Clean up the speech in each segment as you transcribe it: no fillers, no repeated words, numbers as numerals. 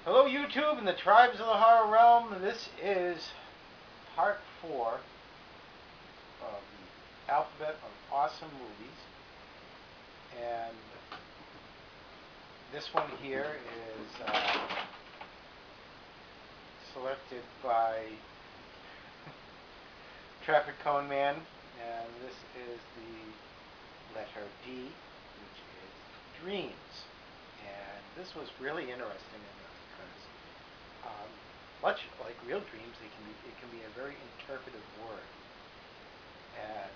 Hello YouTube and the Tribes of the Horror Realm. This is part 4 of the alphabet of awesome movies. And this one here is selected by Traffic Cone Man. And this is the letter D, which is dreams. And this was really interesting because much like real dreams, it can be a very interpretive word. And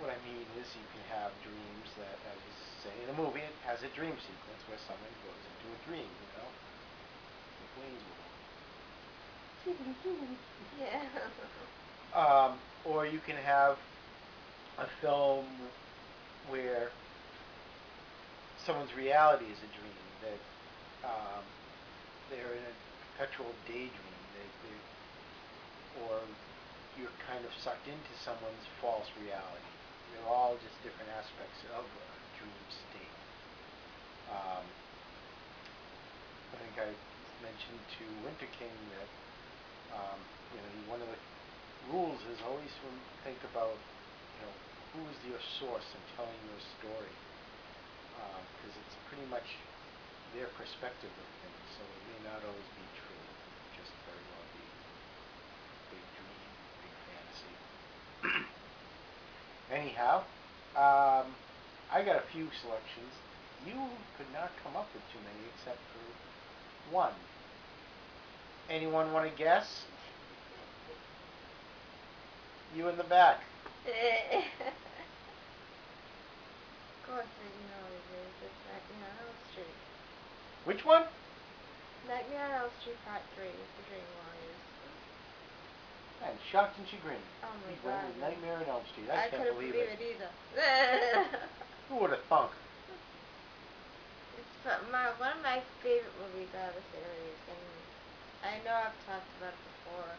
what I mean is you can have dreams that, as you say in a movie, it has a dream sequence where someone goes into a dream, like Wayne's World. Yeah. Or you can have a film where someone's reality is a dream, that they're in a perpetual daydream, or you're kind of sucked into someone's false reality. They're all just different aspects of a dream state. I think I mentioned to Winter King that one of the rules is always think about who is your source in telling your story, because it's pretty much their perspective of things, so it may not always be true. Just very well be big dream, big fantasy. Anyhow, I got a few selections. You could not come up with too many except for one. Anyone want to guess? You in the back. Of course, I know it is. It's Nightmare on Elm Street. Which one? Nightmare on Elm Street Part 3, The Dream Warriors. Man, shocked and chagrined. Oh my He's god. going with Nightmare on Elm Street. I can't couldn't believe believe it. it either. Who would have thunk? It's one of my favorite movies out of the series, and I know I've talked about it before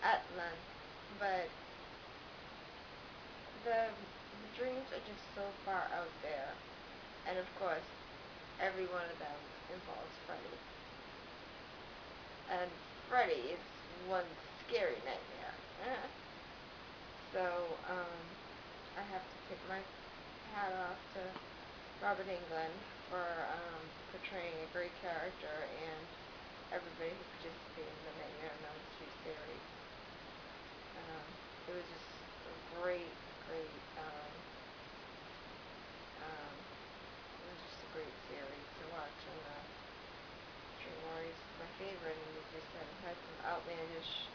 at length, but the dreams are just so far out there, and of course, every one of them involves Freddy. And Freddy is one scary nightmare. So, I have to tip my hat off to Robert Englund for portraying a great character and everybody who participated in the Nightmare on Elm Street series. It was just a great, great, it was just a great series to watch, and Dream Warriors is my favorite, and as I said, it had some outlandish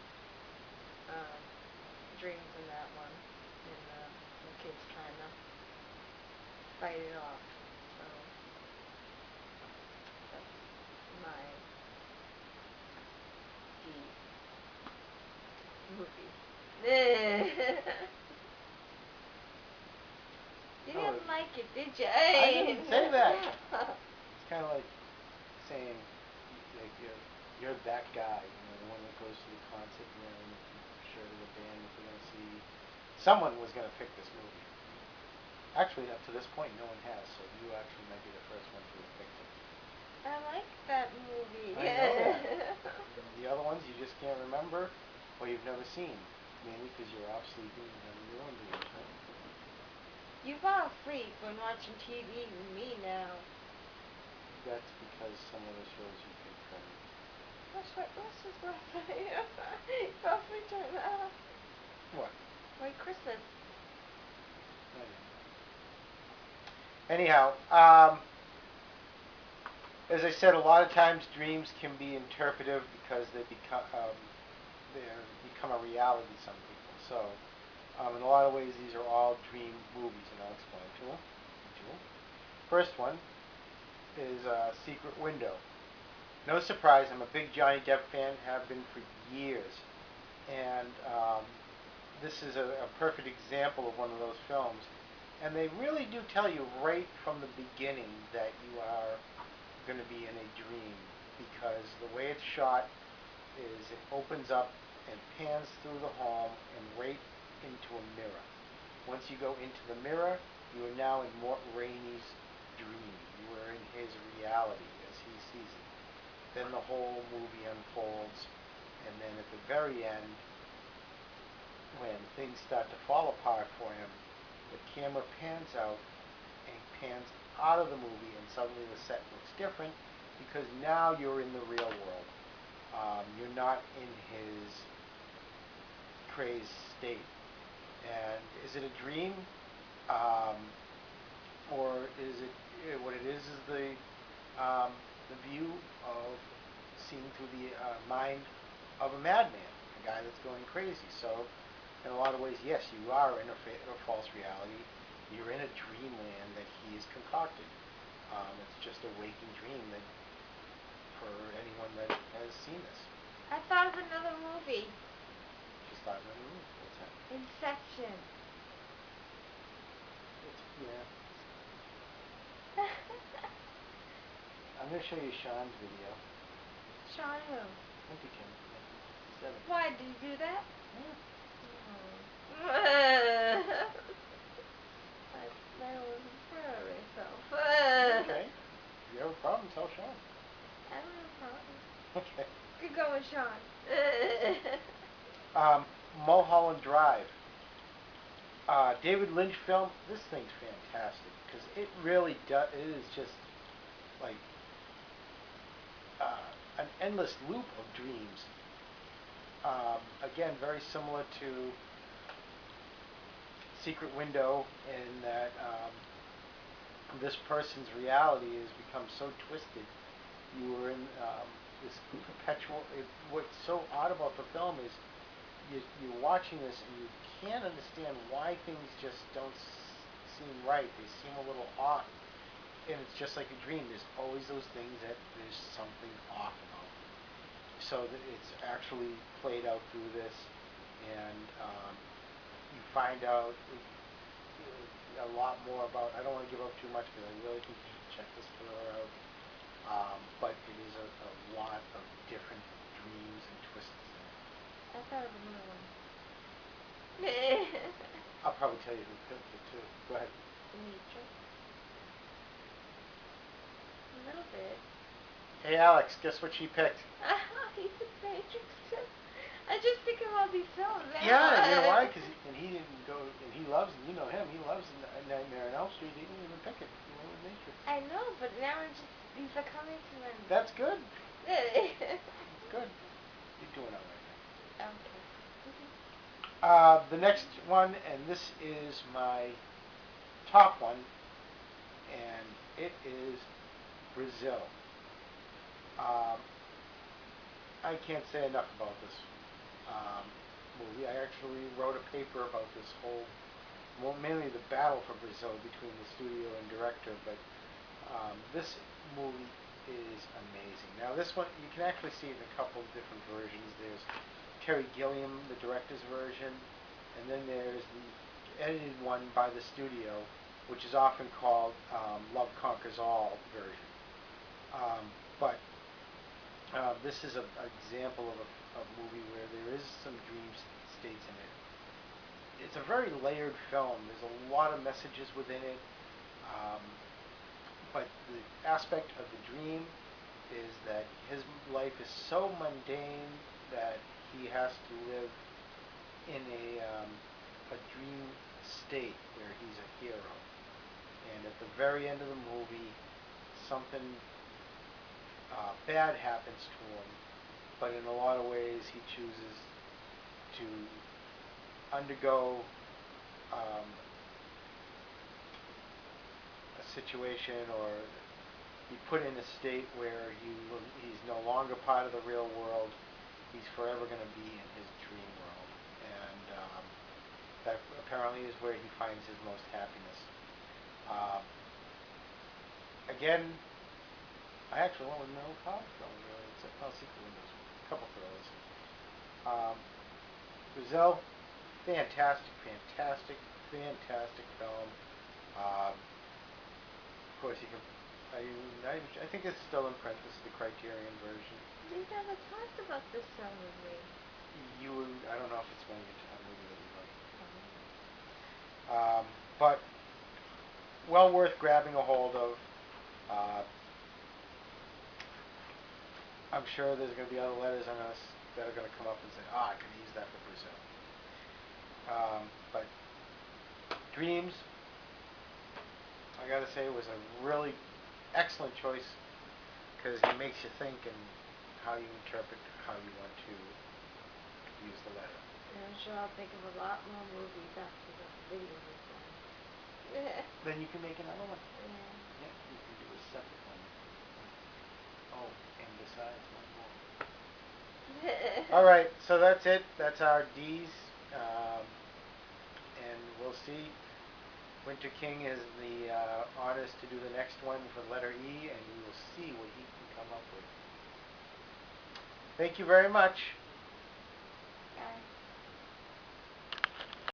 dreams in that one, and some kids trying to fight it off. So that's my D movie. You Oh, didn't like it, did you? I didn't say that. It's kind of like saying, like you're that guy, the one that goes to the concert wearing the shirt of the band that they're going to see. Someone was going to pick this movie. Actually, up to this point, no one has, so you actually might be the first one to have picked it. I like that movie. I know that. The other ones you just can't remember, or you've never seen, mainly because you're off sleeping and having your own dreams, huh? You fall asleep when watching TV with me now. That's because some other shows you pick better. What's this last night? You fell asleep during that. What? White Christmas. Anyhow, as I said, a lot of times dreams can be interpretive because they become a reality to some people. So, in a lot of ways, these are all dream movies, and I'll explain to them. First one is Secret Window. No surprise, I'm a big Johnny Depp fan, have been for years, and this is a perfect example of one of those films. And they really do tell you right from the beginning that you are going to be in a dream, because the way it's shot is it opens up and pans through the home and right into a mirror. Once you go into the mirror, you are now in Mort Rainey's dream. You are in his reality as he sees it. then the whole movie unfolds, and then at the very end, when things start to fall apart for him, the camera pans out and pans out of the movie, and suddenly the set looks different because now you're in the real world. You're not in his crazed state. And is it a dream, um, or is it what it is the view of seeing through the mind of a madman, a guy that's going crazy. So, in a lot of ways, yes, you are in a false reality. You're in a dreamland that he has concocted. It's just a waking dream that, for anyone that has seen this. I thought of another movie. Just thought, what's that? Inception. Yeah. I'm going to show you Sean's video. Sean who? Huntington, 1967. Why, did you do that? Yeah. Oh. I wasn't proud of myself. Okay. If you have a problem, tell Sean. I don't have a problem. Okay. Good going, Sean. Mulholland Drive. David Lynch film. This thing's fantastic because it really does. It is just like an endless loop of dreams. Again, very similar to Secret Window in that this person's reality has become so twisted. You were in this perpetual. What's so odd about the film is you're watching this and you can't understand why things just don't seem right. They seem a little off, and it's just like a dream. There's always those things that there's something off about. So that it's actually played out through this, and you find out a lot more about. I don't want to give up too much because I really think you should check this thriller out. But it is a lot of different dreams and twists in it. I thought of another one. I'll probably tell you who picked it too. Go ahead. Matrix. A little bit. Hey Alex, guess what she picked? He picked Matrix too. I just think of all these films. Yeah, you know why? Because he didn't go, and he loves, and you know him. He loves Nightmare on Elm Street. He didn't even pick it. He went with Matrix. I know, but now I'm just these are coming to my. That's good. It's good. You're doing all right. Okay. The next one, and this is my top one, and it is Brazil. Um, I can't say enough about this movie. I actually wrote a paper about this whole, well, mainly the battle for Brazil between the studio and director, but this movie is amazing. Now this one, you can actually see it in a couple of different versions. There's Terry Gilliam, the director's version, and then there's the edited one by the studio, which is often called Love Conquers All version. But this is an example of a movie where there is some dream states in it. It's a very layered film. There's a lot of messages within it. But the aspect of the dream is that his life is so mundane that he has to live in a dream state where he's a hero. And at the very end of the movie, something bad happens to him, but in a lot of ways he chooses to undergo a situation or be put in a state where he's no longer part of the real world. He's forever going to be in his dream world, and that apparently is where he finds his most happiness. Um, Again, I actually went with no horror films really, except Secret Windows, a couple thrillers. Brazil, fantastic film. Of course, you can. I think it's still in print. This is the Criterion version. You never talked about this film with me. I don't know if it's going into a movie that you like. But well worth grabbing a hold of. I'm sure there's going to be other letters that are going to come up and say, I could use that for Brazil. But dreams, I got to say, was a really excellent choice because it makes you think and how you interpret how you want to use the letter. And I'm sure I'll think of a lot more movies after the video is done. Then you can make another one. Yeah. Yeah, you can do a separate one. Oh, and besides, one more. All right, so that's it. That's our D's, and we'll see. Winter King is the honors to do the next one for letter E, and we will see what he can come up with. Thank you very much.